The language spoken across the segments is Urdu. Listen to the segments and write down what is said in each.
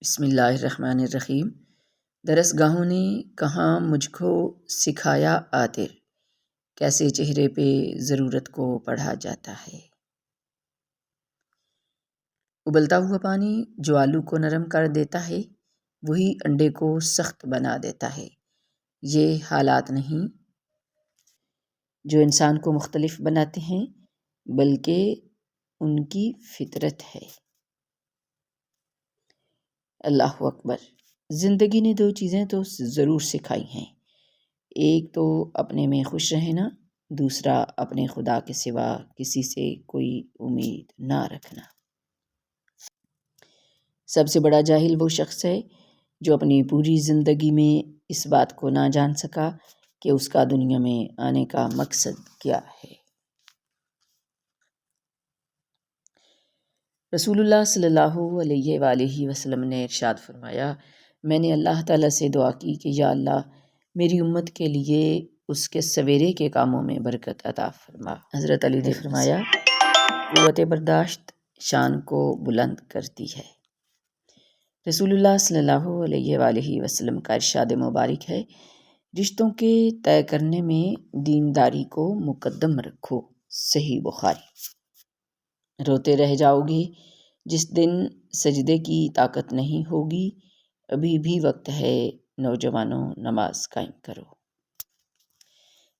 بسم اللہ الرحمن الرحیم۔ درس گاہوں نے کہاں مجھ کو سکھایا عاطر، کیسے چہرے پہ ضرورت کو پڑھا جاتا ہے۔ ابلتا ہوا پانی جو آلو کو نرم کر دیتا ہے، وہی انڈے کو سخت بنا دیتا ہے۔ یہ حالات نہیں جو انسان کو مختلف بناتے ہیں، بلکہ ان کی فطرت ہے۔ اللہ اکبر۔ زندگی نے دو چیزیں تو ضرور سکھائی ہیں، ایک تو اپنے میں خوش رہنا، دوسرا اپنے خدا کے سوا کسی سے کوئی امید نہ رکھنا۔ سب سے بڑا جاہل وہ شخص ہے جو اپنی پوری زندگی میں اس بات کو نہ جان سکا کہ اس کا دنیا میں آنے کا مقصد کیا ہے۔ رسول اللہ صلی اللہ علیہ وآلہ وسلم نے ارشاد فرمایا، میں نے اللہ تعالیٰ سے دعا کی کہ یا اللہ میری امت کے لیے اس کے سویرے کے کاموں میں برکت عطا فرما۔ حضرت علی نے فرمایا، قوت برداشت شان کو بلند کرتی ہے۔ رسول اللہ صلی اللہ علیہ وآلہ وسلم کا ارشاد مبارک ہے، رشتوں کے طے کرنے میں دینداری کو مقدم رکھو۔ صحیح بخاری۔ روتے رہ جاؤ گے جس دن سجدے کی طاقت نہیں ہوگی، ابھی بھی وقت ہے، نوجوانوں نماز قائم کرو۔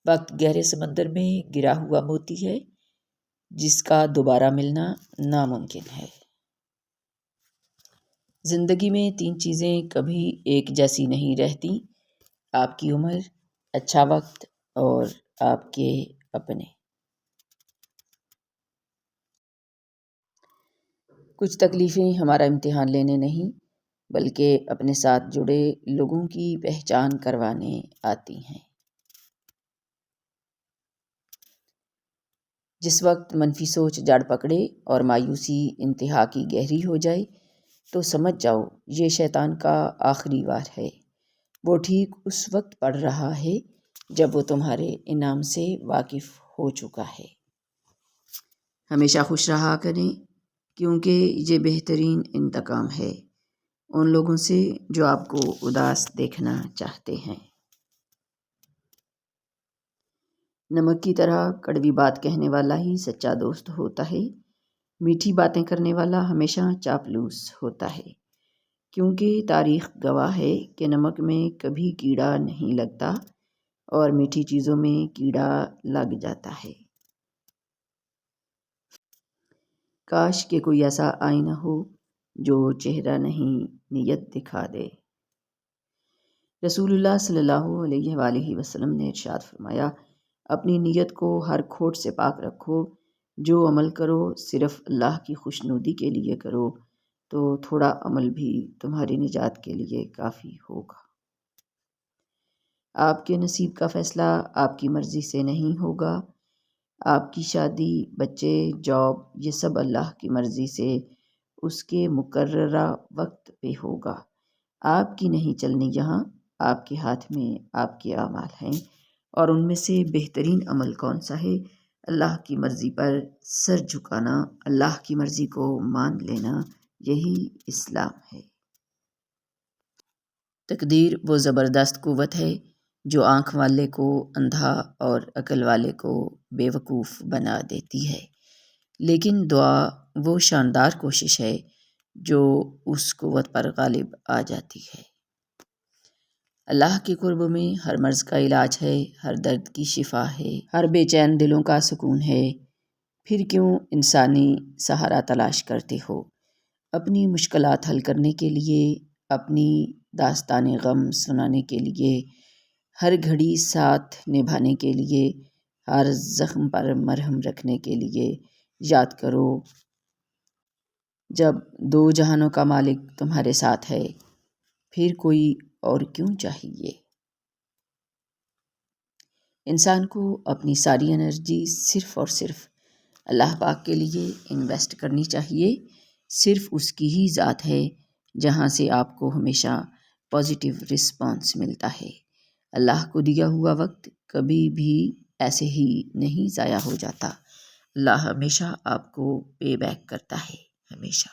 وقت گہرے سمندر میں گرا ہوا موتی ہے جس کا دوبارہ ملنا ناممکن ہے۔ زندگی میں تین چیزیں کبھی ایک جیسی نہیں رہتی، آپ کی عمر، اچھا وقت اور آپ کے اپنے۔ کچھ تکلیفیں ہمارا امتحان لینے نہیں بلکہ اپنے ساتھ جڑے لوگوں کی پہچان کروانے آتی ہیں۔ جس وقت منفی سوچ جڑ پکڑے اور مایوسی انتہا کی گہری ہو جائے تو سمجھ جاؤ یہ شیطان کا آخری وار ہے۔ وہ ٹھیک اس وقت پڑ رہا ہے جب وہ تمہارے انعام سے واقف ہو چکا ہے۔ ہمیشہ خوش رہا کریں کیونکہ یہ بہترین انتقام ہے ان لوگوں سے جو آپ کو اداس دیکھنا چاہتے ہیں۔ نمک کی طرح کڑوی بات کہنے والا ہی سچا دوست ہوتا ہے، میٹھی باتیں کرنے والا ہمیشہ چاپلوس ہوتا ہے، کیونکہ تاریخ گواہ ہے کہ نمک میں کبھی کیڑا نہیں لگتا اور میٹھی چیزوں میں کیڑا لگ جاتا ہے۔ کاش کہ کوئی ایسا آئینہ ہو جو چہرہ نہیں نیت دکھا دے۔ رسول اللہ صلی اللہ علیہ وآلہ وسلم نے ارشاد فرمایا، اپنی نیت کو ہر کھوٹ سے پاک رکھو، جو عمل کرو صرف اللہ کی خوشنودی کے لیے کرو تو تھوڑا عمل بھی تمہاری نجات کے لیے کافی ہوگا۔ آپ کے نصیب کا فیصلہ آپ کی مرضی سے نہیں ہوگا، آپ کی شادی، بچے، جاب، یہ سب اللہ کی مرضی سے اس کے مقررہ وقت پہ ہوگا۔ آپ کی نہیں چلنی یہاں، آپ کے ہاتھ میں آپ کے اعمال ہیں، اور ان میں سے بہترین عمل کون سا ہے؟ اللہ کی مرضی پر سر جھکانا، اللہ کی مرضی کو مان لینا، یہی اسلام ہے۔ تقدیر وہ زبردست قوت ہے جو آنکھ والے کو اندھا اور عقل والے کو بے وقوف بنا دیتی ہے، لیکن دعا وہ شاندار کوشش ہے جو اس قوت پر غالب آ جاتی ہے۔ اللہ کے قرب میں ہر مرض کا علاج ہے، ہر درد کی شفا ہے، ہر بے چین دلوں کا سکون ہے۔ پھر کیوں انسانی سہارا تلاش کرتے ہو؟ اپنی مشکلات حل کرنے کے لیے، اپنی داستان غم سنانے کے لیے، ہر گھڑی ساتھ نبھانے کے لیے، ہر زخم پر مرہم رکھنے کے لیے یاد کرو، جب دو جہانوں کا مالک تمہارے ساتھ ہے پھر کوئی اور کیوں چاہیے؟ انسان کو اپنی ساری انرجی صرف اور صرف اللہ پاک کے لیے انویسٹ کرنی چاہیے۔ صرف اس کی ہی ذات ہے جہاں سے آپ کو ہمیشہ پازیٹیو رسپانس ملتا ہے۔ اللہ کو دیا ہوا وقت کبھی بھی ایسے ہی نہیں ضائع ہو جاتا، اللہ ہمیشہ آپ کو پے بیک کرتا ہے، ہمیشہ۔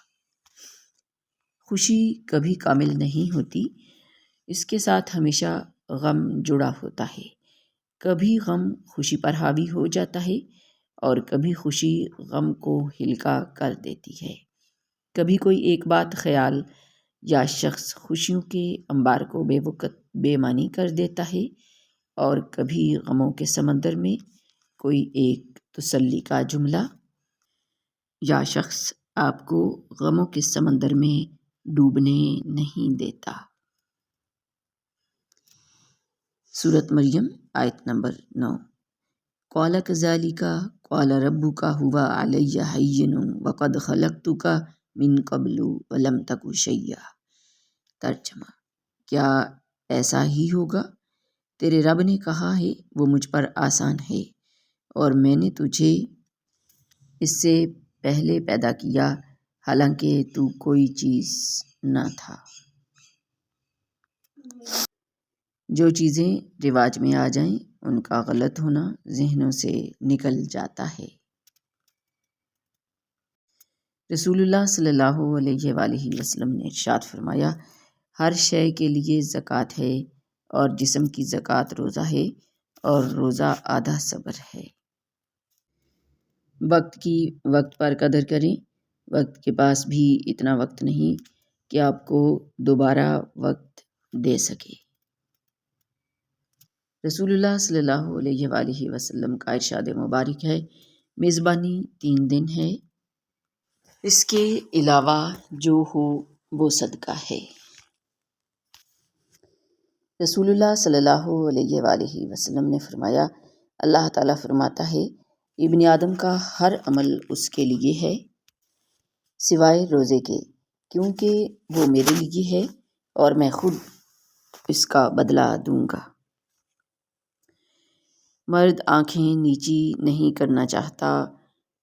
خوشی کبھی کامل نہیں ہوتی، اس کے ساتھ ہمیشہ غم جڑا ہوتا ہے۔ کبھی غم خوشی پر حاوی ہو جاتا ہے اور کبھی خوشی غم کو ہلکا کر دیتی ہے۔ کبھی کوئی ایک بات، خیال یا شخص خوشیوں کے انبار کو بے وقت بے معنی کر دیتا ہے، اور کبھی غموں کے سمندر میں کوئی ایک تسلی کا جملہ یا شخص آپ کو غموں کے سمندر میں ڈوبنے نہیں دیتا۔ سورۃ مریم آیت نمبر 9۔ قال کذالک قال ربک هو علی ہین وقد خلقتک من قبل ولم تک شیئا۔ ترجمہ: کیا ایسا ہی ہوگا؟ تیرے رب نے کہا ہے وہ مجھ پر آسان ہے، اور میں نے تجھے اس سے پہلے پیدا کیا حالانکہ تو کوئی چیز نہ تھا۔ جو چیزیں رواج میں آ جائیں ان کا غلط ہونا ذہنوں سے نکل جاتا ہے۔ رسول اللہ صلی اللہ علیہ وآلہ وسلم نے ارشاد فرمایا، ہر شے کے لیے زکوٰۃ ہے، اور جسم کی زکوٰۃ روزہ ہے، اور روزہ آدھا صبر ہے۔ وقت کی وقت پر قدر کریں۔ وقت کے پاس بھی اتنا وقت نہیں کہ آپ کو دوبارہ وقت دے سکے۔ رسول اللہ صلی اللہ علیہ وآلہ وسلم کا ارشاد مبارک ہے، میزبانی 3 دن ہے، اس کے علاوہ جو ہو وہ صدقہ ہے۔ رسول اللہ صلی اللہ علیہ وآلہ وسلم نے فرمایا، اللہ تعالیٰ فرماتا ہے، ابن آدم کا ہر عمل اس کے لیے ہے سوائے روزے کے، کیونکہ وہ میرے لیے ہے اور میں خود اس کا بدلہ دوں گا۔ مرد آنکھیں نیچی نہیں کرنا چاہتا،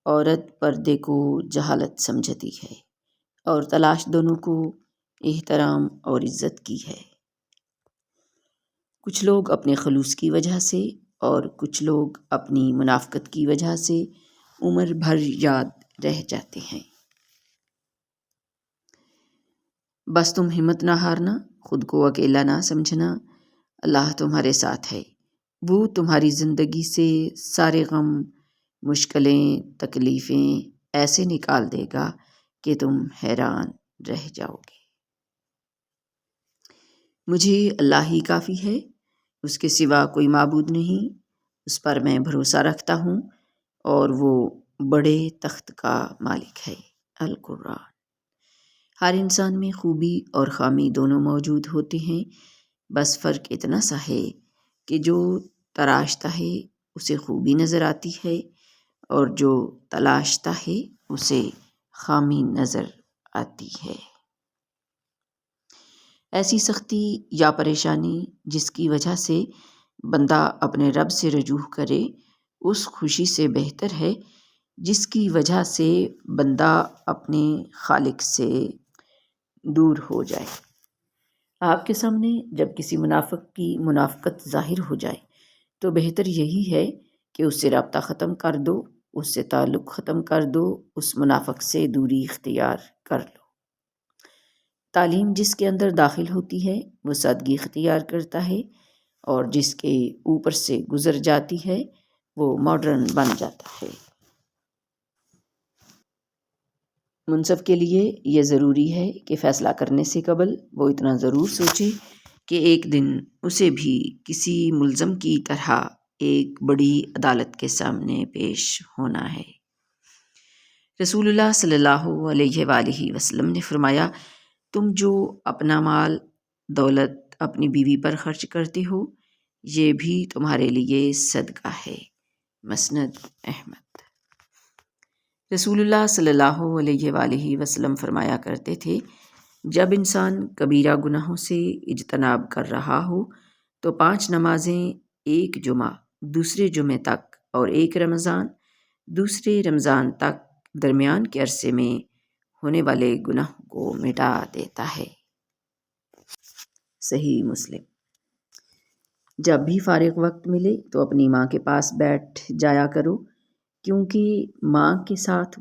عورت پردے کو جہالت سمجھتی ہے، اور تلاش دونوں کو احترام اور عزت کی ہے۔ کچھ لوگ اپنے خلوص کی وجہ سے اور کچھ لوگ اپنی منافقت کی وجہ سے عمر بھر یاد رہ جاتے ہیں۔ بس تم ہمت نہ ہارنا، خود کو اکیلا نہ سمجھنا، اللہ تمہارے ساتھ ہے، وہ تمہاری زندگی سے سارے غم، مشکلیں، تکلیفیں ایسے نکال دے گا کہ تم حیران رہ جاؤ گے۔ مجھے اللہ ہی کافی ہے، اس کے سوا کوئی معبود نہیں، اس پر میں بھروسہ رکھتا ہوں، اور وہ بڑے تخت کا مالک ہے۔ القرآن۔ ہر انسان میں خوبی اور خامی دونوں موجود ہوتے ہیں، بس فرق اتنا سا ہے کہ جو تراشتا ہے اسے خوبی نظر آتی ہے، اور جو تلاشتا ہے اسے خامی نظر آتی ہے۔ ایسی سختی یا پریشانی جس کی وجہ سے بندہ اپنے رب سے رجوع کرے، اس خوشی سے بہتر ہے جس کی وجہ سے بندہ اپنے خالق سے دور ہو جائے۔ آپ کے سامنے جب کسی منافق کی منافقت ظاہر ہو جائے تو بہتر یہی ہے کہ اس سے رابطہ ختم کر دو، اس سے تعلق ختم کر دو، اس منافق سے دوری اختیار کر لو۔ تعلیم جس کے اندر داخل ہوتی ہے وہ سادگی اختیار کرتا ہے، اور جس کے اوپر سے گزر جاتی ہے وہ ماڈرن بن جاتا ہے۔ منصف کے لیے یہ ضروری ہے کہ فیصلہ کرنے سے قبل وہ اتنا ضرور سوچے کہ ایک دن اسے بھی کسی ملزم کی طرح ایک بڑی عدالت کے سامنے پیش ہونا ہے۔ رسول اللہ صلی اللہ علیہ وآلہ وسلم نے فرمایا، تم جو اپنا مال دولت اپنی بیوی پر خرچ کرتے ہو، یہ بھی تمہارے لیے صدقہ ہے۔ مسند احمد۔ رسول اللہ صلی اللہ علیہ وآلہ وسلم فرمایا کرتے تھے، جب انسان کبیرہ گناہوں سے اجتناب کر رہا ہو تو 5 نمازیں، ایک جمعہ دوسرے جمعے تک، اور ایک رمضان دوسرے رمضان تک درمیان کے عرصے میں ہونے والے گناہوں کو مٹا دیتا ہے۔ صحیح مسلم۔ جب بھی فارغ وقت ملے تو اپنی ماں کے پاس بیٹھ جایا کرو، کیونکہ ماں کے ساتھ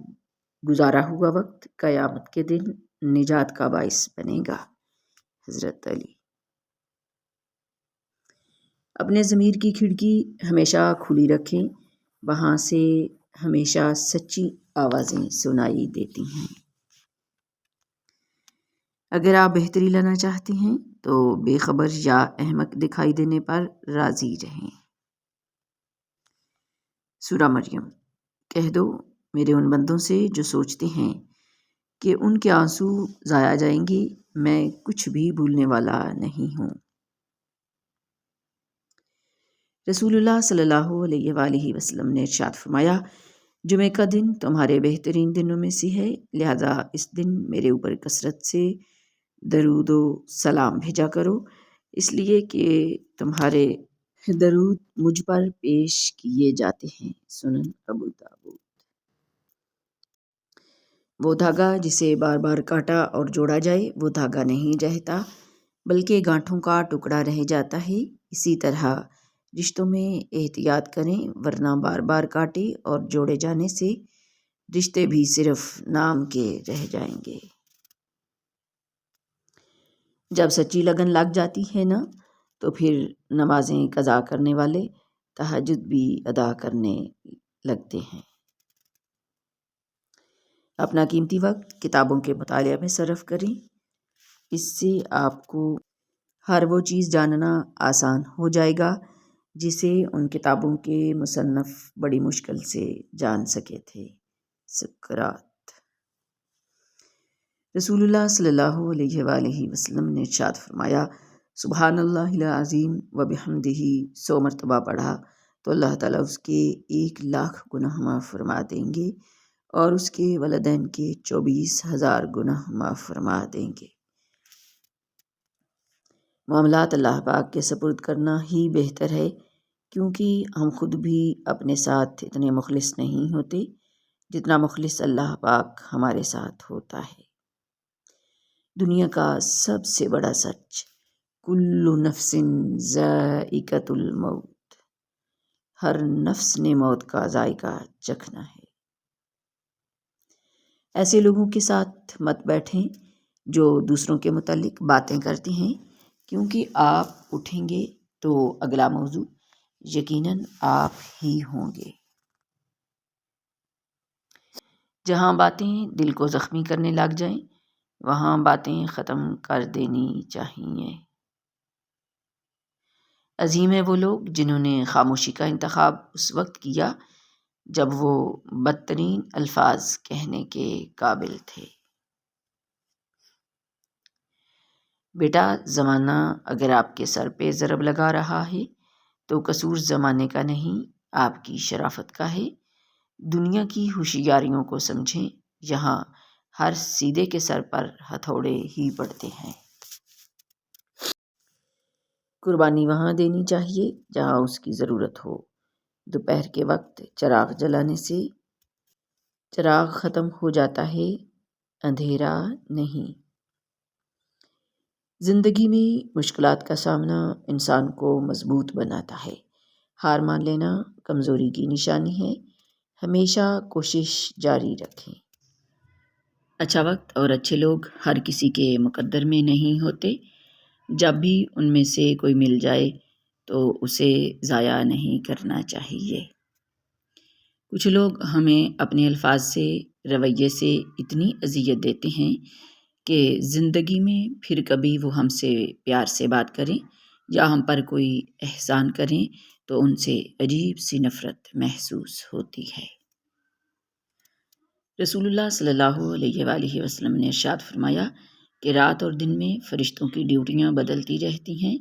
گزارا ہوا وقت قیامت کے دن نجات کا باعث بنے گا۔ حضرت علی۔ اپنے ضمیر کی کھڑکی ہمیشہ کھلی رکھیں، وہاں سے ہمیشہ سچی آوازیں سنائی دیتی ہیں۔ اگر آپ بہتری لانا چاہتے ہیں تو بے خبر یا احمق دکھائی دینے پر راضی رہیں۔ سورہ مریم۔ کہہ دو میرے ان بندوں سے جو سوچتے ہیں کہ ان کے آنسو ضائع جائیں گے، میں کچھ بھی بھولنے والا نہیں ہوں۔ رسول اللہ صلی اللہ علیہ وآلہ وسلم نے ارشاد فرمایا، جمعہ کا دن تمہارے بہترین دنوں میں سے ہے، لہذا اس دن میرے اوپر کثرت سے درود و سلام بھیجا کرو، اس لیے کہ تمہارے درود مجھ پر پیش کیے جاتے ہیں۔ سنن ابو داؤد۔ وہ دھاگا جسے بار بار کاٹا اور جوڑا جائے وہ دھاگا نہیں رہتا بلکہ گانٹھوں کا ٹکڑا رہ جاتا ہے۔ اسی طرح رشتوں میں احتیاط کریں، ورنہ بار بار کاٹے اور جوڑے جانے سے رشتے بھی صرف نام کے رہ جائیں گے۔ جب سچی لگن لگ جاتی ہے نا تو پھر نمازیں قضا کرنے والے تہجد بھی ادا کرنے لگتے ہیں۔ اپنا قیمتی وقت کتابوں کے مطالعہ میں صرف کریں، اس سے آپ کو ہر وہ چیز جاننا آسان ہو جائے گا جسے ان کتابوں کے مصنف بڑی مشکل سے جان سکے تھے۔ سقراط۔ رسول اللہ صلی اللہ علیہ وآلہ وسلم نے ارشاد فرمایا، سبحان اللہ العظیم و بحمدہ 100 مرتبہ پڑھا تو اللہ تعالیٰ اس کے 1,00,000 گناہ معاف فرما دیں گے اور اس کے والدین کے 24,000 گناہ معاف فرما دیں گے۔ معاملات اللہ پاک کے سپرد کرنا ہی بہتر ہے، کیونکہ ہم خود بھی اپنے ساتھ اتنے مخلص نہیں ہوتے جتنا مخلص اللہ پاک ہمارے ساتھ ہوتا ہے۔ دنیا کا سب سے بڑا سچ، کل نفس ذائقۃ الموت، ہر نفس نے موت کا ذائقہ چکھنا ہے۔ ایسے لوگوں کے ساتھ مت بیٹھیں جو دوسروں کے متعلق باتیں کرتے ہیں، کیونکہ آپ اٹھیں گے تو اگلا موضوع یقیناً آپ ہی ہوں گے۔ جہاں باتیں دل کو زخمی کرنے لگ جائیں وہاں باتیں ختم کر دینی چاہیے۔ عظیم ہیں وہ لوگ جنہوں نے خاموشی کا انتخاب اس وقت کیا جب وہ بدترین الفاظ کہنے کے قابل تھے۔ بیٹا، زمانہ اگر آپ کے سر پہ ضرب لگا رہا ہے تو قصور زمانے کا نہیں، آپ کی شرافت کا ہے۔ دنیا کی ہوشیاریوں کو سمجھیں، یہاں ہر سیدھے کے سر پر ہتھوڑے ہی پڑتے ہیں۔ قربانی وہاں دینی چاہیے جہاں اس کی ضرورت ہو۔ دوپہر کے وقت چراغ جلانے سے چراغ ختم ہو جاتا ہے، اندھیرا نہیں۔ زندگی میں مشکلات کا سامنا انسان کو مضبوط بناتا ہے۔ ہار مان لینا کمزوری کی نشانی ہے، ہمیشہ کوشش جاری رکھیں۔ اچھا وقت اور اچھے لوگ ہر کسی کے مقدر میں نہیں ہوتے، جب بھی ان میں سے کوئی مل جائے تو اسے ضائع نہیں کرنا چاہیے۔ کچھ لوگ ہمیں اپنے الفاظ سے، رویے سے اتنی اذیت دیتے ہیں کہ زندگی میں پھر کبھی وہ ہم سے پیار سے بات کریں یا ہم پر کوئی احسان کریں تو ان سے عجیب سی نفرت محسوس ہوتی ہے۔ رسول اللہ صلی اللہ علیہ وآلہ وسلم نے ارشاد فرمایا کہ رات اور دن میں فرشتوں کی ڈیوٹیاں بدلتی رہتی ہیں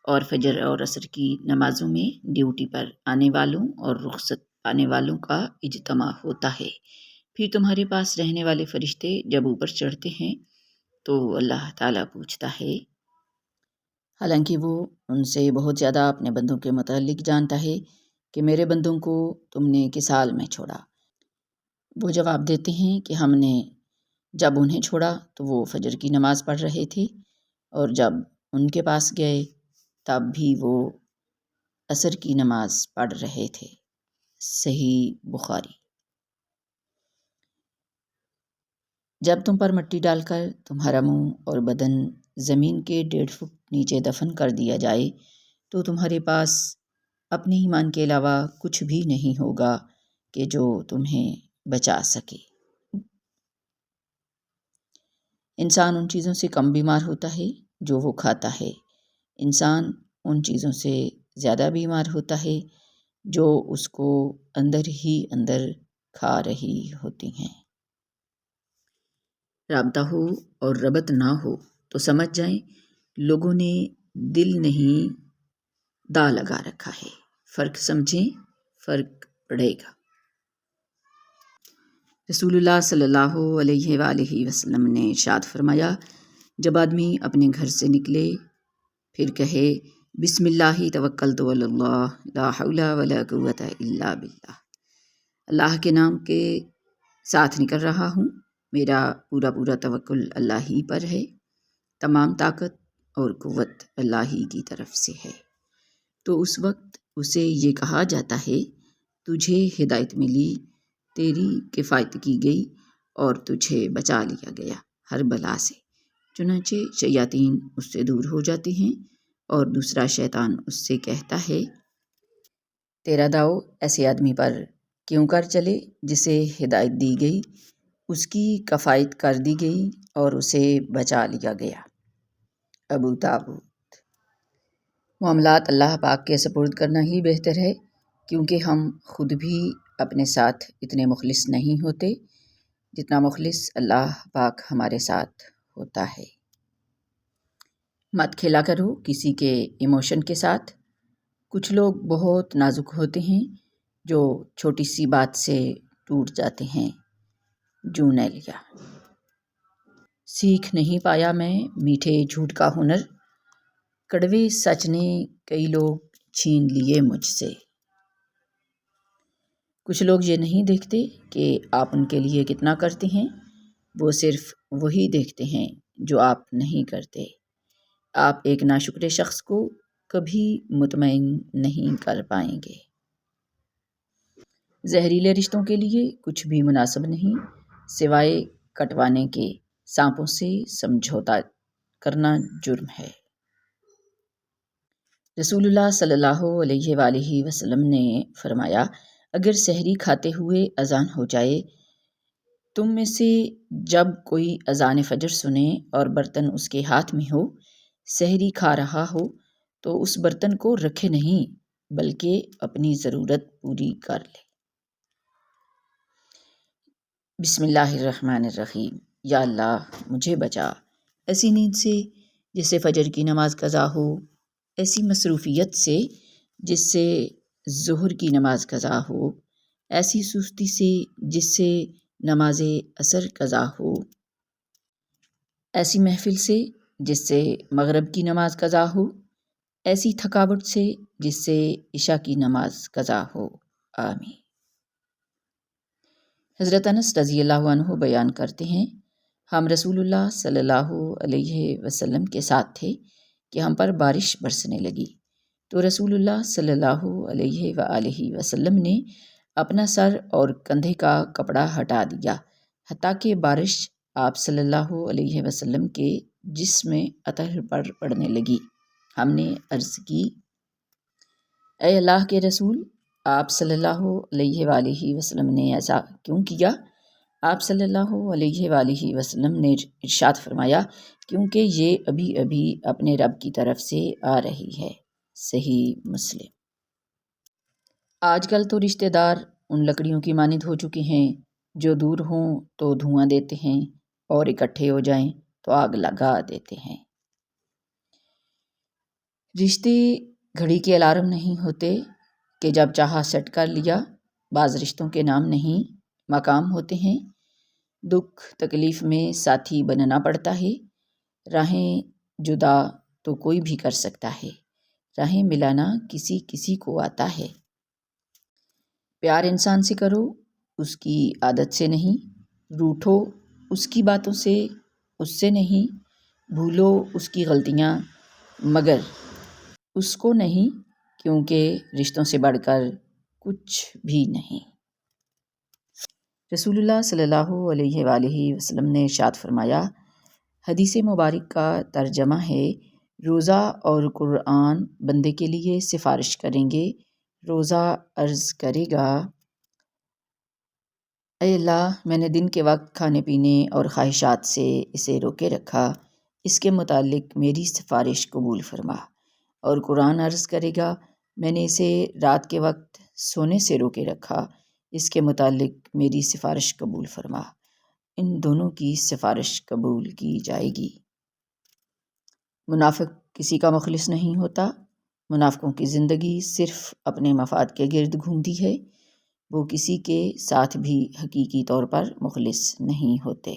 اور فجر اور عصر کی نمازوں میں ڈیوٹی پر آنے والوں اور رخصت پانے والوں کا اجتماع ہوتا ہے۔ پھر تمہارے پاس رہنے والے فرشتے جب اوپر چڑھتے ہیں تو اللہ تعالیٰ پوچھتا ہے، حالانکہ وہ ان سے بہت زیادہ اپنے بندوں کے متعلق جانتا ہے، کہ میرے بندوں کو تم نے کس حال میں چھوڑا؟ وہ جواب دیتے ہیں کہ ہم نے جب انہیں چھوڑا تو وہ فجر کی نماز پڑھ رہے تھے، اور جب ان کے پاس گئے تب بھی وہ عصر کی نماز پڑھ رہے تھے۔ صحیح بخاری۔ جب تم پر مٹی ڈال کر تمہارا منہ اور بدن زمین کے 1.5 فٹ نیچے دفن کر دیا جائے تو تمہارے پاس اپنے ایمان کے علاوہ کچھ بھی نہیں ہوگا کہ جو تمہیں بچا سکے۔ انسان ان چیزوں سے کم بیمار ہوتا ہے جو وہ کھاتا ہے، انسان ان چیزوں سے زیادہ بیمار ہوتا ہے جو اس کو اندر ہی اندر کھا رہی ہوتی ہیں۔ رابطہ ہو اور ربط نہ ہو تو سمجھ جائیں لوگوں نے دل نہیں دا لگا رکھا ہے۔ فرق سمجھیں، فرق پڑے گا۔ رسول اللہ صلی اللہ علیہ وآلہ وسلم نے ارشاد فرمایا، جب آدمی اپنے گھر سے نکلے پھر کہے بسم اللہ توکلت علی اللہ لا حول ولا قوۃ الا باللہ، اللہ کے نام کے ساتھ نکل رہا ہوں، میرا پورا توکل اللہ ہی پر ہے، تمام طاقت اور قوت اللہ ہی کی طرف سے ہے، تو اس وقت اسے یہ کہا جاتا ہے تجھے ہدایت ملی، تیری کفایت کی گئی اور تجھے بچا لیا گیا ہر بلا سے۔ چنانچہ شیاطین اس سے دور ہو جاتے ہیں اور دوسرا شیطان اس سے کہتا ہے تیرا داؤ ایسے آدمی پر کیوں کر چلے جسے ہدایت دی گئی، اس کی کفایت کر دی گئی اور اسے بچا لیا گیا۔ ابو داؤد۔ معاملات اللہ پاک کے سپرد کرنا ہی بہتر ہے، کیونکہ ہم خود بھی اپنے ساتھ اتنے مخلص نہیں ہوتے جتنا مخلص اللہ پاک ہمارے ساتھ ہوتا ہے۔ مت کھیلا کرو کسی کے ایموشن کے ساتھ۔ کچھ لوگ بہت نازک ہوتے ہیں جو چھوٹی سی بات سے ٹوٹ جاتے ہیں۔ جونیلیا۔ سیکھ نہیں پایا میں میٹھے جھوٹ کا ہنر، کڑوے سچ نے کئی لوگ چھین لیے مجھ سے۔ کچھ لوگ یہ نہیں دیکھتے کہ آپ ان کے لیے کتنا کرتے ہیں، وہ صرف وہی دیکھتے ہیں جو آپ نہیں کرتے۔ آپ ایک ناشکرے شخص کو کبھی مطمئن نہیں کر پائیں گے۔ زہریلے رشتوں کے لیے کچھ بھی مناسب نہیں سوائے کٹوانے کے، سانپوں سے سمجھوتا کرنا جرم ہے۔ رسول اللہ صلی اللہ علیہ وآلہ وسلم نے فرمایا، اگر سحری کھاتے ہوئے اذان ہو جائے، تم میں سے جب کوئی اذان فجر سنے اور برتن اس کے ہاتھ میں ہو، سحری کھا رہا ہو، تو اس برتن کو رکھے نہیں بلکہ اپنی ضرورت پوری کر لے۔ بسم اللہ الرحمن الرحیم۔ یا اللہ مجھے بچا ایسی نیند سے جس سے فجر کی نماز قضا ہو، ایسی مصروفیت سے جس سے ظہر کی نماز قضا ہو، ایسی سستی سے جس سے نماز عصر قضا ہو، ایسی محفل سے جس سے مغرب کی نماز قضا ہو، ایسی تھکاوٹ سے جس سے عشاء کی نماز قضا ہو، آمین۔ حضرت انس رضی اللہ عنہ بیان کرتے ہیں، ہم رسول اللہ صلی اللہ علیہ وسلم کے ساتھ تھے کہ ہم پر بارش برسنے لگی، تو رسول اللہ صلی اللہ علیہ وآلہ وسلم نے اپنا سر اور کندھے کا کپڑا ہٹا دیا، حتیٰ کہ بارش آپ صلی اللہ علیہ وسلم کے جسم میں اطہر پر پڑنے لگی۔ ہم نے عرض کی، اے اللہ کے رسول، آپ صلی اللہ علیہ وآلہ وسلم نے ایسا کیوں کیا؟ آپ صلی اللہ علیہ وآلہ وسلم نے ارشاد فرمایا، کیونکہ یہ ابھی ابھی اپنے رب کی طرف سے آ رہی ہے۔ صحیح مسلم۔ آج کل تو رشتہ دار ان لکڑیوں کی مانند ہو چکے ہیں جو دور ہوں تو دھواں دیتے ہیں اور اکٹھے ہو جائیں تو آگ لگا دیتے ہیں۔ رشتے گھڑی کے الارم نہیں ہوتے کہ جب چاہا سیٹ کر لیا، بعض رشتوں کے نام نہیں مقام ہوتے ہیں۔ دکھ تکلیف میں ساتھی بننا پڑتا ہے، راہیں جدا تو کوئی بھی کر سکتا ہے، راہیں ملانا کسی کسی کو آتا ہے۔ پیار انسان سے کرو، اس کی عادت سے نہیں، روٹھو اس کی باتوں سے، اس سے نہیں، بھولو اس کی غلطیاں مگر اس کو نہیں، کیونکہ رشتوں سے بڑھ کر کچھ بھی نہیں۔ رسول اللہ صلی اللہ علیہ وآلہ وسلم نے ارشاد فرمایا، حدیث مبارک کا ترجمہ ہے، روزہ اور قرآن بندے کے لیے سفارش کریں گے۔ روزہ عرض کرے گا، اے اللہ، میں نے دن کے وقت کھانے پینے اور خواہشات سے اسے روکے رکھا، اس کے متعلق میری سفارش قبول فرما۔ اور قرآن عرض کرے گا، میں نے اسے رات کے وقت سونے سے روکے رکھا، اس کے متعلق میری سفارش قبول فرما۔ ان دونوں کی سفارش قبول کی جائے گی۔ منافق کسی کا مخلص نہیں ہوتا۔ منافقوں کی زندگی صرف اپنے مفاد کے گرد گھومتی ہے، وہ کسی کے ساتھ بھی حقیقی طور پر مخلص نہیں ہوتے۔